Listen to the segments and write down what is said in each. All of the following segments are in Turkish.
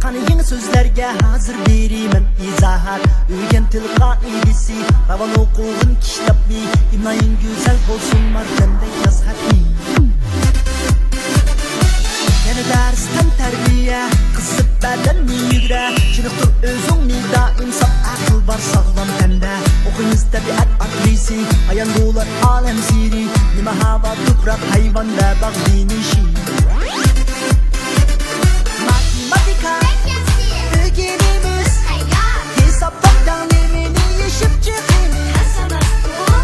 Qani yeni sözlerge hazır berimen izahat. Ögen til qaidesi ravan okuğun kiştabi. İmlayın güzel bolsun martende yazhatmi. Yani dersden terbiye kısıp bedenni yigre. Çırıktır özüngni daim sap akıl bar sağlam tende. Okuyunuz tabiat aklisi ayan dolar alem siri. Nima hava toprak hayvan ve bak dinişi. Matematika öğrenimiz hesaplardan emini yaşıp çıkıyoruz.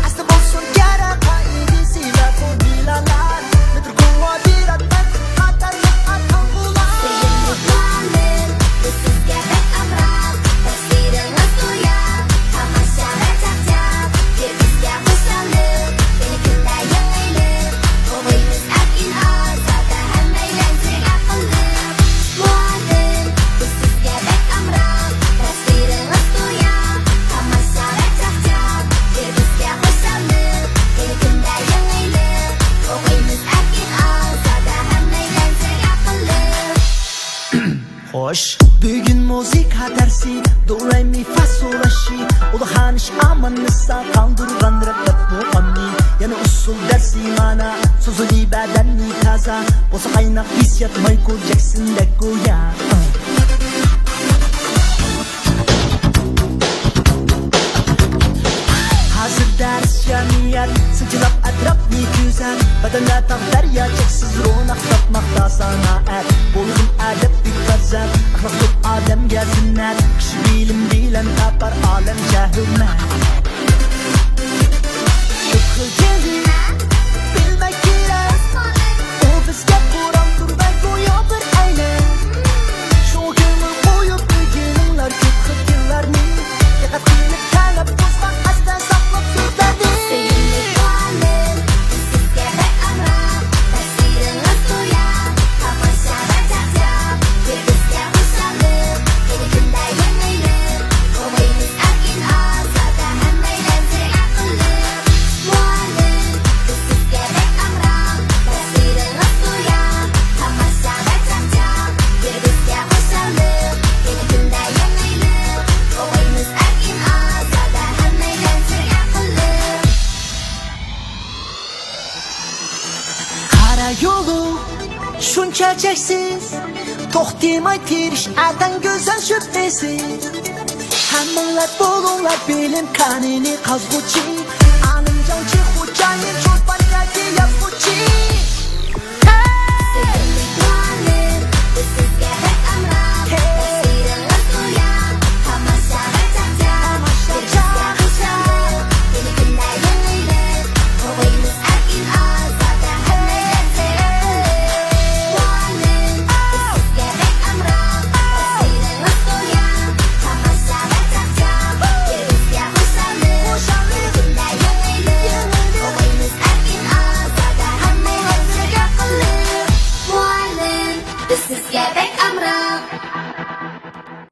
Aslı bolsun kara kaidesi ve formülalar. Nedir kuvvetiratlar kadarlık atan bular. Selimlik muallim Khusus gerek amral Tafsiriniz uyar Tamasya ve cak-cak Bir bizge hoşlanır Beni günde yenilir Kovuyuz erkin azada Hem eğlenecek akıllı Muallim Khusus gerek amral Tafsiriniz uyar Tamasya ve cak-cak Bir bizge hoşlanır Beni günde yenilir Kovuyuz erkin azada Hem eğlenecek akıllı Hoş. Bugün muzika dersi do re mi fa sol la si. Ola haniş amanısa kaldırgan rap muammi. Yani usul dersi mana sözü bedenni taza. Bosa kaynak hissiyat Michael Jackson de goya. Hazır ders cemiyet sıcılap etraf ni güzel. Bedende tam derya çeksiz ronak tapmakta sanaat. Boyun edep bir gazel ahlak top adem gelsinler. Kişi bilim bilen tapar alem cehilmet. Şıkkı gelir bilmek gerek. O bizge Kur'an'dır ve goya bir eyle. Şu günü koyup bilgilinler çok hıkkırlarını. Yakat kıyılıp kalep bozmak aslen saklap sözlerdi. Selimlik muallim Khusus gerek amral Tafsiriniz uyar Tamasya ve cak-cak Bir bizge hoşlanır Beni günde yenilir Kovuyuz erkin azada Hem eğlenecek akıllı Muallim Khusus gerek amral Tafsiriniz uyar Tamasya ve cak-cak Bir bizge hoşlanır Beni günde yenilir Kovuyuz erkin azada Hem eğlenecek akıllı Kara yolu şunca çeksiz. Toxtimay tiriş atan güzel şüphesiz. Hammalar bulunlar bilim kanini kazguçi. Anımcan çıxucayın çorbanaki yazguçi. Selimlik muallim Khusus gerek amral Tafsiriniz uyar Tamasya ve cak-cak Bir bizge hoşlanır Beni günde yenilir Kovuyuz erkin azada Hem eğlenecek akıllı Muallim Khusus gerek amral Tafsiriniz uyar Tamasya ve cak-cak Bir bizge hoşlanır Beni günde yenilir Kovuyuz erkin azada Hem eğlenecek akıllı Muallim Khusus gerek amral